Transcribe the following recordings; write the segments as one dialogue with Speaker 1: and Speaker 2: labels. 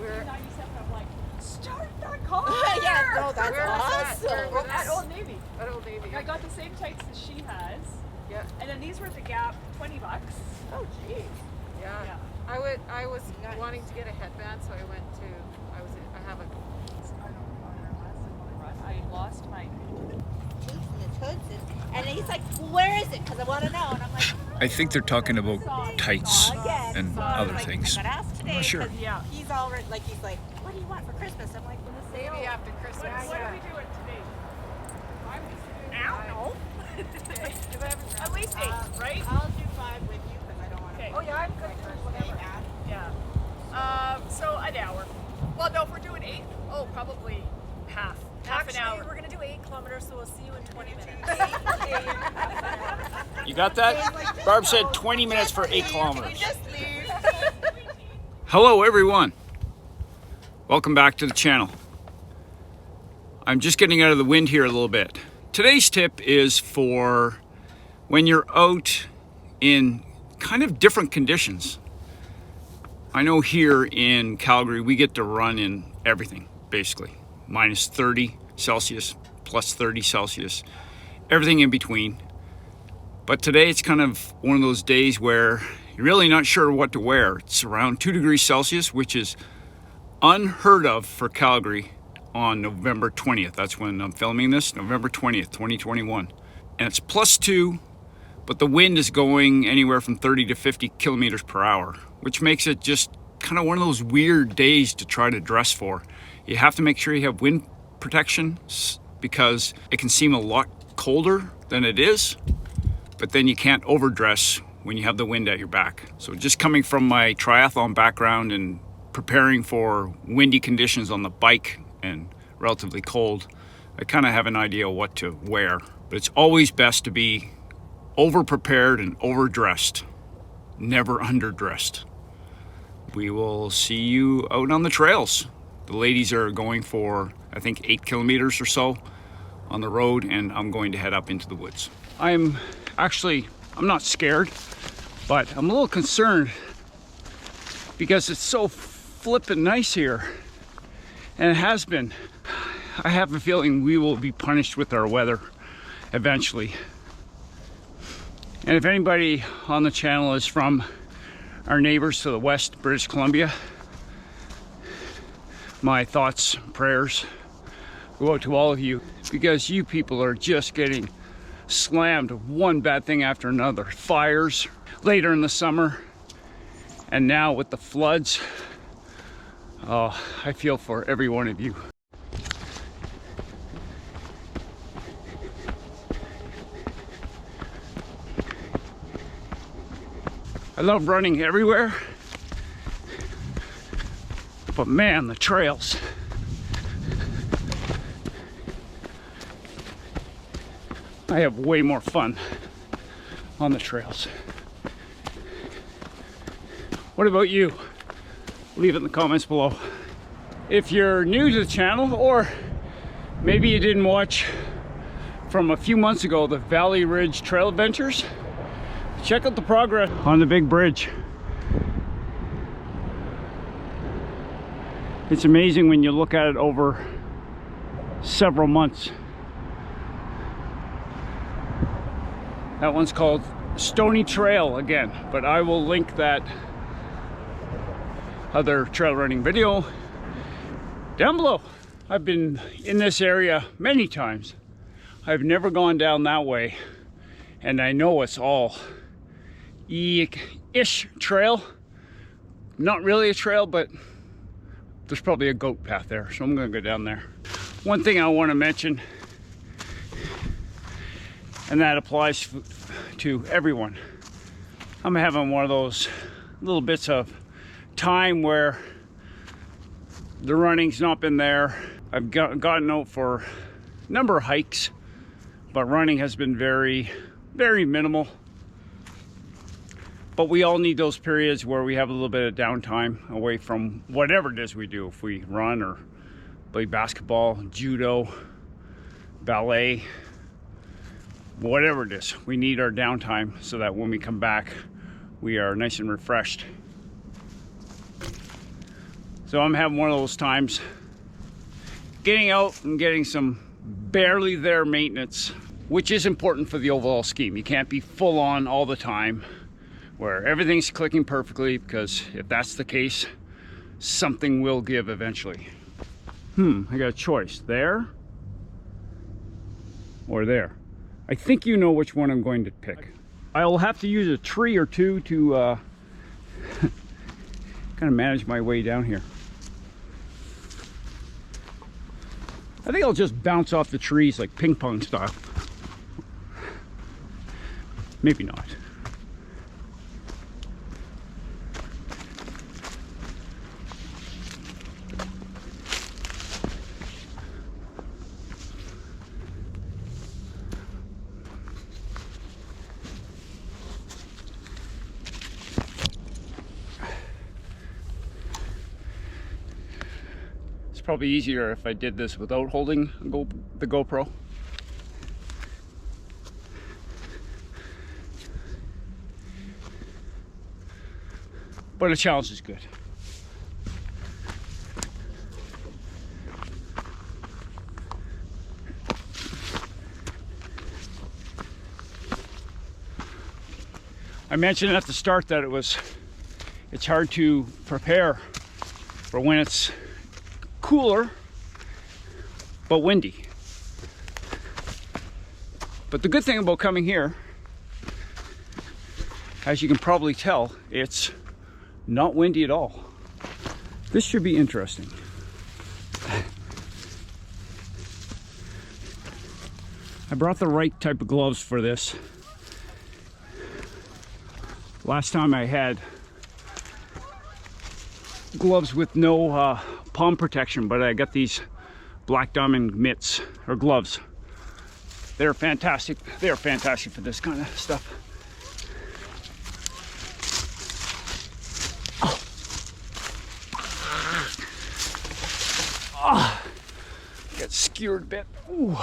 Speaker 1: We're
Speaker 2: 97. I'm like, start that car.
Speaker 3: Yeah, no, that's
Speaker 1: Where was that?
Speaker 3: awesome.
Speaker 1: Where was
Speaker 2: At Old Navy.
Speaker 1: at Old Navy.
Speaker 2: I got the same tights as she has.
Speaker 1: Yeah,
Speaker 2: And then these were at the Gap, $20.
Speaker 3: Oh, jeez.
Speaker 1: yeah.
Speaker 2: Yeah.
Speaker 1: I was
Speaker 3: Nice.
Speaker 1: wanting to get a headband, so I went to. I have a.
Speaker 2: I lost my.
Speaker 3: Hoods and his hoods. And he's like, well, where is it? Because I want to know. And I'm like,
Speaker 4: I think they're talking about tights
Speaker 3: again.
Speaker 4: and
Speaker 3: So I was
Speaker 4: other
Speaker 3: like,
Speaker 4: things.
Speaker 3: I got asked today.
Speaker 4: not sure.
Speaker 3: 'cause
Speaker 2: Yeah.
Speaker 3: He's already, like, he's like, what do you want for Christmas? I'm like, when the sale.
Speaker 1: Maybe after Christmas.
Speaker 2: What are we doing today?
Speaker 3: I don't know.
Speaker 2: At least 8, right?
Speaker 3: I'll do 5 with you because I don't want to.
Speaker 2: Okay. Oh, yeah, I'm good doing whatever. Yeah. So an hour. Well, no, if we're doing 8, probably half an hour.
Speaker 5: We're gonna do 8 kilometers, so we'll see you in 20 minutes.
Speaker 4: You got that? Barb said 20 minutes for 8 kilometers.
Speaker 3: Just leave.
Speaker 4: Hello everyone. Welcome back to the channel. I'm just getting out of the wind here a little bit. Today's tip is for when you're out in kind of different conditions. I know here in Calgary we get to run in everything basically. Minus 30 Celsius, plus 30 Celsius, everything in between. But today it's kind of one of those days where you're really not sure what to wear. It's around 2 degrees Celsius, which is unheard of for Calgary on November 20th. That's when I'm filming this, November 20th, 2021. And it's plus 2, but the wind is going anywhere from 30 to 50 kilometers per hour, which makes it just kind of one of those weird days to try to dress for. You have to make sure you have wind protection because it can seem a lot colder than it is, but then you can't overdress when you have the wind at your back. So just coming from my triathlon background and preparing for windy conditions on the bike and relatively cold, I kind of have an idea what to wear. But it's always best to be over-prepared and overdressed, never underdressed. We will see you out on the trails. The ladies are going for, I think, 8 kilometers or so on the road, and I'm going to head up into the woods. I'm not scared, but I'm a little concerned because it's so flippin' nice here, and it has been. I have a feeling we will be punished with our weather eventually. And if anybody on the channel is from our neighbors to the west, British Columbia, my thoughts, prayers go out to all of you, because you people are just getting slammed one bad thing after another. Fires later in the summer, and now with the floods. Oh, I feel for every one of you. I love running everywhere, but man, the trails. I have way more fun on the trails. What about you? Leave it in the comments below. If you're new to the channel, or maybe you didn't watch from a few months ago, the Valley Ridge Trail Adventures, check out the progress on the big bridge. It's amazing when you look at it over several months. That one's called Stony Trail again, but I will link that other trail running video down below. I've been in this area many times. I've never gone down that way, and I know it's all ish trail. Not really a trail, but there's probably a goat path there, so I'm gonna go down there. One thing I want to mention, and that applies to everyone. I'm having one of those little bits of time where the running's not been there. I've gotten out for a number of hikes, but running has been very, very minimal. But we all need those periods where we have a little bit of downtime away from whatever it is we do. If we run or play basketball, judo, ballet, whatever it is, we need our downtime so that when we come back, we are nice and refreshed. So I'm having one of those times getting out and getting some barely there maintenance, which is important for the overall scheme. You can't be full on all the time where everything's clicking perfectly, because if that's the case, something will give eventually. I got a choice, there or there. I think you know which one I'm going to pick. I'll have to use a tree or two to kind of manage my way down here. I think I'll just bounce off the trees like ping pong style. Maybe not. It's probably easier if I did this without holding the GoPro. But a challenge is good. I mentioned at the start that it's hard to prepare for when it's cooler but windy. But the good thing about coming here, as you can probably tell, it's not windy at all. This should be interesting. I brought the right type of gloves for this. Last time I had gloves with no palm protection, but I got these Black Diamond mitts or gloves. They're fantastic. They're fantastic for this kind of stuff. Oh, got skewered a bit. Ooh.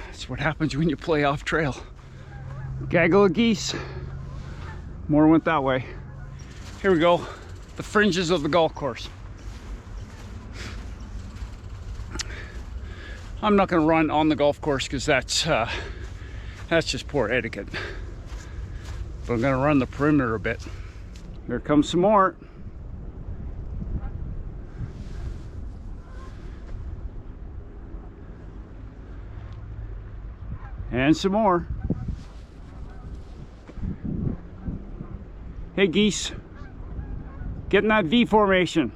Speaker 4: That's what happens when you play off trail. Gaggle of geese. More went that way. Here we go. The fringes of the golf course. I'm not going to run on the golf course because that's just poor etiquette. But I'm going to run the perimeter a bit. Here comes some more. And some more. Hey geese, get in that V formation.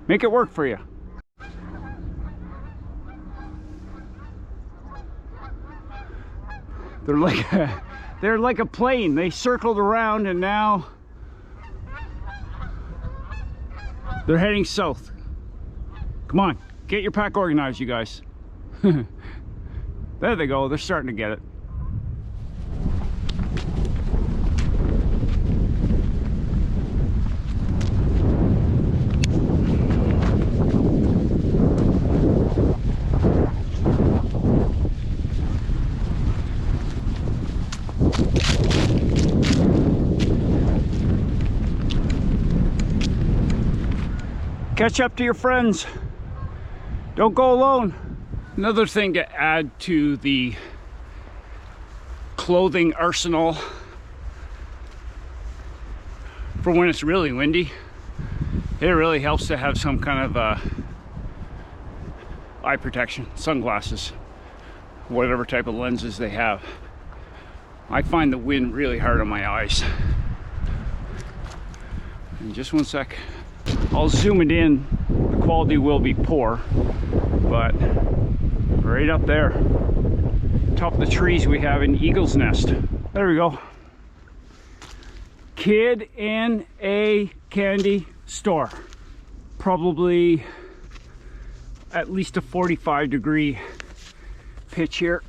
Speaker 4: Make it work for you. They're like a plane. They circled around and now they're heading south. Come on, get your pack organized, you guys. There they go, they're starting to get it. Catch up to your friends. Don't go alone. Another thing to add to the clothing arsenal for when it's really windy, it really helps to have some kind of eye protection, sunglasses, whatever type of lenses they have. I find the wind really hard on my eyes. In just one sec. I'll zoom it in. The quality will be poor, but right up there, top of the trees, we have an eagle's nest. There we go. Kid in a candy store. Probably at least a 45-degree pitch here.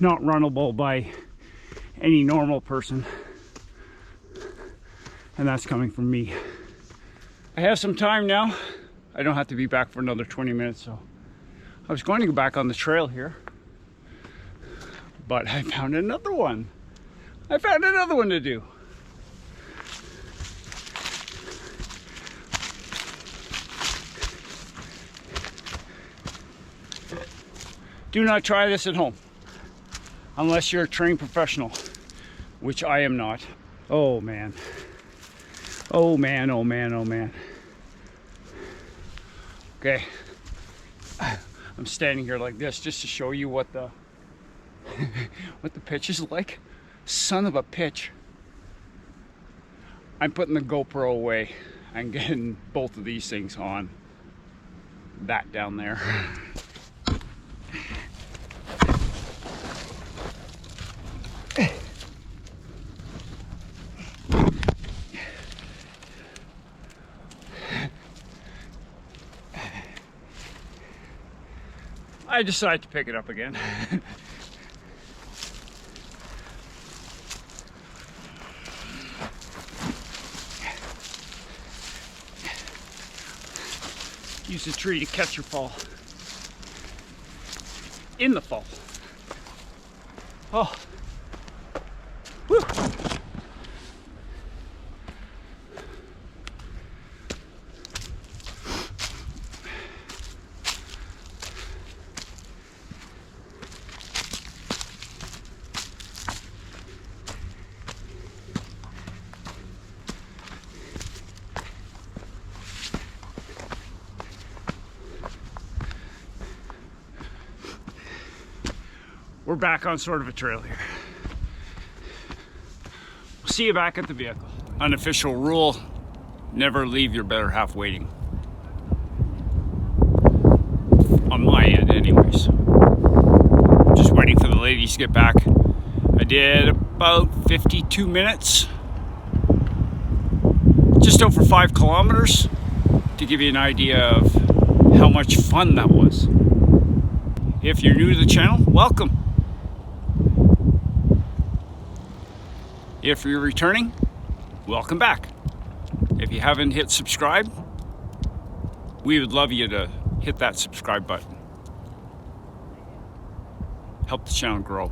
Speaker 4: Not runnable by any normal person, and that's coming from me. I have some time now. I don't have to be back for another 20 minutes, so I was going to go back on the trail here, but I found another one. I found another one to do. Do not try this at home unless you're a trained professional, which I am not. Oh man. Oh man, oh man, oh man. Okay. I'm standing here like this just to show you what the what the pitch is like. Son of a pitch. I'm putting the GoPro away and getting both of these things on that down there. I decided to pick it up again. Use the tree to catch your fall. In the fall. Oh. Woo. We're back on sort of a trail here. We'll see you back at the vehicle. Unofficial rule, never leave your better half waiting. On my end anyways. Just waiting for the ladies to get back. I did about 52 minutes. Just over 5 kilometers to give you an idea of how much fun that was. If you're new to the channel, welcome. If you're returning, welcome back. If you haven't hit subscribe, we would love you to hit that subscribe button. Help the channel grow.